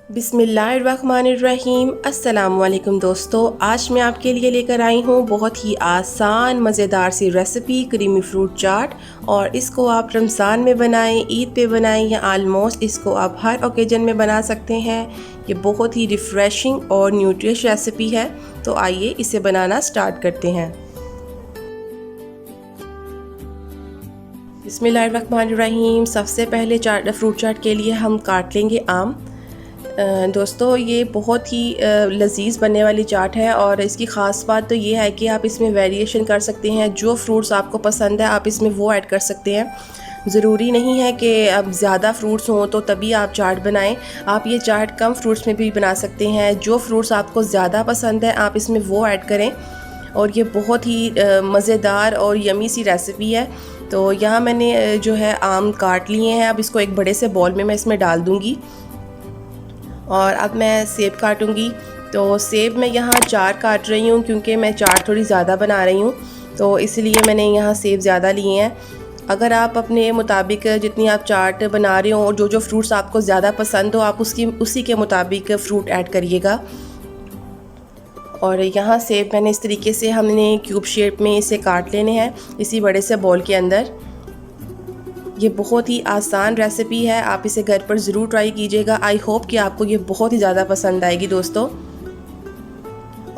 बिस्मिल्लाहिर्रहमानिर्रहीम। अस्सलामुअलैकुम दोस्तों, आज मैं आपके लिए लेकर आई हूँ बहुत ही आसान मज़ेदार सी रेसिपी क्रीमी फ्रूट चाट। और इसको आप रमज़ान में बनाएं, ईद पे बनाएं या आलमोस्ट इसको आप हर ओकेजन में बना सकते हैं। ये बहुत ही रिफ़्रेशिंग और न्यूट्रिश रेसिपी है। तो आइए इसे बनाना स्टार्ट करते हैं। बिस्मिल्लाहिर्रहमानिर्रहीम। सबसे पहले फ्रूट चाट के लिए हम काट लेंगे आम। दोस्तों, ये बहुत ही लजीज बनने वाली चाट है और इसकी ख़ास बात तो ये है कि आप इसमें वेरिएशन कर सकते हैं। जो फ्रूट्स आपको पसंद है आप इसमें वो ऐड कर सकते हैं। ज़रूरी नहीं है कि अब ज़्यादा फ्रूट्स हों तो तभी आप चाट बनाएं। आप ये चाट कम फ्रूट्स में भी बना सकते हैं। जो फ्रूट्स आपको ज़्यादा पसंद है आप इसमें वो ऐड करें। और ये बहुत ही मज़ेदार और यमी सी रेसिपी है। तो यहाँ मैंने जो है आम काट लिए हैं। अब इसको एक बड़े से बॉल में मैं इसमें डाल दूँगी। और अब मैं सेब काटूंगी। तो सेब मैं यहाँ 4 काट रही हूँ क्योंकि मैं चाट थोड़ी ज़्यादा बना रही हूँ, तो इसलिए मैंने यहाँ सेब ज़्यादा लिए हैं। अगर आप अपने मुताबिक जितनी आप चाट बना रहे हो और जो जो फ्रूट्स आपको ज़्यादा पसंद हो आप उसी के मुताबिक फ़्रूट ऐड करिएगा। और यहाँ सेब मैंने इस तरीके से हमने क्यूब शेप में इसे काट लेने हैं इसी बड़े से बॉल के अंदर। ये बहुत ही आसान रेसिपी है, आप इसे घर पर ज़रूर ट्राई कीजिएगा। आई होप कि आपको ये बहुत ही ज़्यादा पसंद आएगी दोस्तों।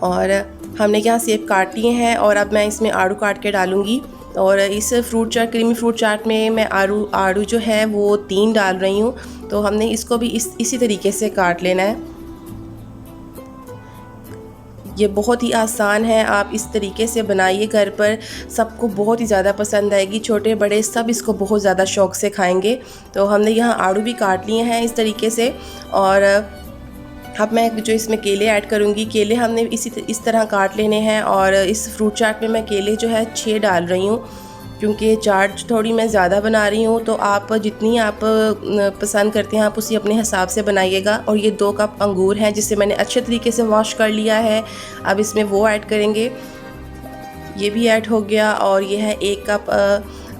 और हमने यहाँ सेब काट लिए हैं और अब मैं इसमें आड़ू काट के डालूँगी। और इस क्रीमी फ्रूट चाट में मैं आड़ू जो है वो 3 डाल रही हूँ। तो हमने इसको भी इसी तरीके से काट लेना है। ये बहुत ही आसान है, आप इस तरीके से बनाइए घर पर, सबको बहुत ही ज़्यादा पसंद आएगी। छोटे बड़े सब इसको बहुत ज़्यादा शौक़ से खाएंगे। तो हमने यहाँ आड़ू भी काट लिए हैं इस तरीके से। और अब मैं जो इसमें केले ऐड करूँगी, केले हमने इस तरह काट लेने हैं। और इस फ्रूट चाट में मैं केले जो है 6 डाल रही हूँ क्योंकि चाट थोड़ी मैं ज़्यादा बना रही हूँ। तो आप जितनी आप पसंद करते हैं आप उसी अपने हिसाब से बनाइएगा। और ये 2 कप अंगूर हैं जिसे मैंने अच्छे तरीके से वॉश कर लिया है। अब इसमें वो ऐड करेंगे, ये भी ऐड हो गया। और ये है 1 कप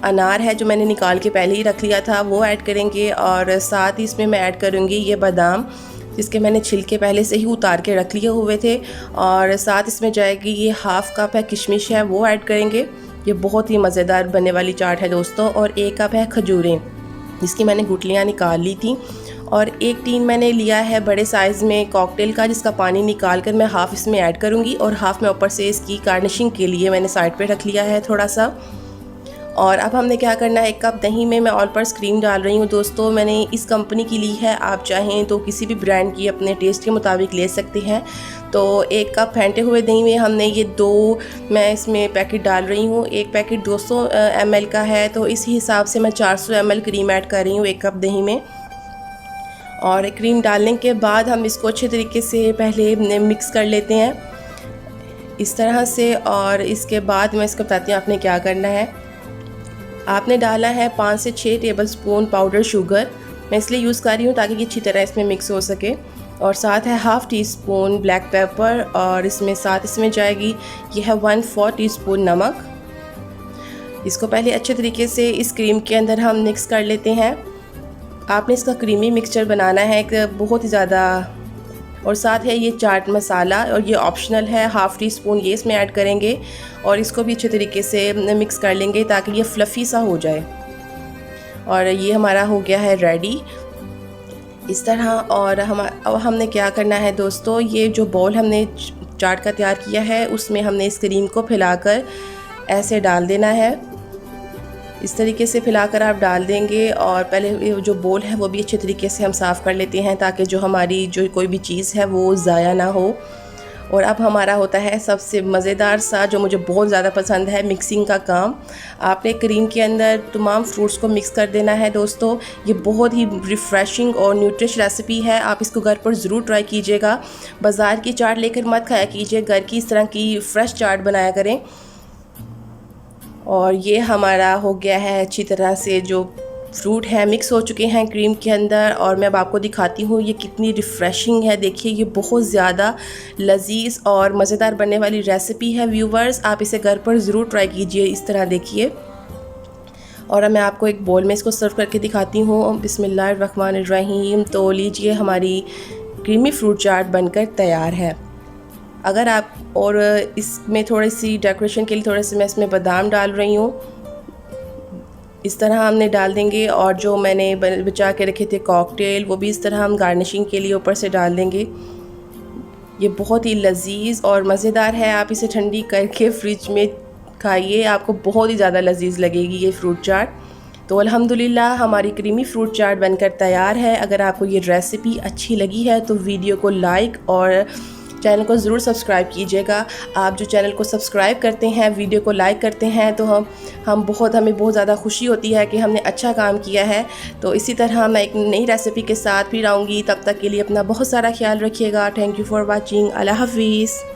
अनार है जो मैंने निकाल के पहले ही रख लिया था, वो ऐड करेंगे। और साथ ही इसमें मैं ऐड करूँगी ये बादाम जिसके मैंने छिलके पहले से ही उतार के रख लिए हुए थे। और साथ इसमें जाएगी ये 1/2 कप है किशमिश है, वो ऐड करेंगे। ये बहुत ही मज़ेदार बनने वाली चाट है दोस्तों। और 1 कप है खजूरें जिसकी मैंने गुठलियाँ निकाल ली थी। और 1 टीन मैंने लिया है बड़े साइज़ में कॉकटेल का, जिसका पानी निकाल कर मैं 1/2 इसमें ऐड करूँगी और 1/2 मैं ऊपर से इसकी गार्निशिंग के लिए मैंने साइड पे रख लिया है थोड़ा सा। और अब हमने क्या करना है, 1 कप दही में मैं ऑल पर्पस क्रीम डाल रही हूँ दोस्तों। मैंने इस कंपनी की ली है, आप चाहें तो किसी भी ब्रांड की अपने टेस्ट के मुताबिक ले सकते हैं। तो 1 कप फेंटे हुए दही में हमने ये 2 मैं इसमें पैकेट डाल रही हूँ। एक पैकेट 200 ml का है, तो इस हिसाब से मैं 400 ml क्रीम ऐड कर रही हूँ 1 कप दही में। और क्रीम डालने के बाद हम इसको अच्छे तरीके से पहले मिक्स कर लेते हैं इस तरह से। और इसके बाद मैं इसको बताती हूँ आपने क्या करना है। आपने डाला है 5 से 6 टेबलस्पून पाउडर शुगर, मैं इसलिए यूज़ कर रही हूँ ताकि ये अच्छी तरह इसमें मिक्स हो सके। और साथ है 1/2 टीस्पून ब्लैक पेपर। और साथ इसमें जाएगी ये है 1/4 टीस्पून नमक। इसको पहले अच्छे तरीके से इस क्रीम के अंदर हम मिक्स कर लेते हैं। आपने इसका क्रीमी मिक्सचर बनाना है एक बहुत ही ज़्यादा। और साथ है ये चाट मसाला, और ये ऑप्शनल है, 1/2 टीस्पून ये इसमें ऐड करेंगे। और इसको भी अच्छे तरीके से मिक्स कर लेंगे ताकि ये फ्लफ़ी सा हो जाए। और ये हमारा हो गया है रेडी इस तरह। और अब हमने क्या करना है दोस्तों, ये जो बॉल हमने चाट का तैयार किया है उसमें हमने इस क्रीम को फैलाकर ऐसे डाल देना है। इस तरीके से फैलाकर आप डाल देंगे। और पहले जो बोल है वो भी अच्छे तरीके से हम साफ़ कर लेते हैं ताकि जो हमारी जो कोई भी चीज़ है वो ज़ाया ना हो। और अब हमारा होता है सबसे मज़ेदार सा, जो मुझे बहुत ज़्यादा पसंद है, मिक्सिंग का काम। आपने क्रीम के अंदर तमाम फ्रूट्स को मिक्स कर देना है दोस्तों। ये बहुत ही रिफ़्रेशिंग और न्यूट्रिश रेसिपी है, आप इसको घर पर ज़रूर ट्राई कीजिएगा। बाज़ार की चाट लेकर मत खाया कीजिए, घर की इस तरह की फ़्रेश चाट बनाया करें। और ये हमारा हो गया है अच्छी तरह से, जो फ्रूट है मिक्स हो चुके हैं क्रीम के अंदर। और मैं अब आपको दिखाती हूँ ये कितनी रिफ़्रेशिंग है। देखिए ये बहुत ज़्यादा लजीज और मज़ेदार बनने वाली रेसिपी है व्यूवर्स, आप इसे घर पर ज़रूर ट्राई कीजिए इस तरह देखिए। और अब मैं आपको एक बोल में इसको सर्व करके दिखाती हूँ। बिस्मिल्लाहिर्रहमानिर्रहीम। तो लीजिए हमारी क्रीमी फ्रूट चाट बनकर तैयार है। अगर आप और इसमें थोड़ी सी डेकोरेशन के लिए थोड़े से मैं इसमें बादाम डाल रही हूँ। इस तरह हमने डाल देंगे, और जो मैंने बचा के रखे थे कॉकटेल वो भी इस तरह हम गार्निशिंग के लिए ऊपर से डाल देंगे। ये बहुत ही लजीज और मज़ेदार है। आप इसे ठंडी करके फ्रिज में खाइए, आपको बहुत ही ज़्यादा लजीज लगेगी ये फ्रूट चाट। तो अल्हम्दुलिल्लाह हमारी क्रीमी फ्रूट चाट बनकर तैयार है। अगर आपको ये रेसिपी अच्छी लगी है तो वीडियो को लाइक और चैनल को ज़रूर सब्सक्राइब कीजिएगा। आप जो चैनल को सब्सक्राइब करते हैं, वीडियो को लाइक करते हैं, तो हमें बहुत ज़्यादा खुशी होती है कि हमने अच्छा काम किया है। तो इसी तरह मैं एक नई रेसिपी के साथ फिर आऊँगी। तब तक के लिए अपना बहुत सारा ख्याल रखिएगा। Thank you for watching. अल्लाह हाफिज़।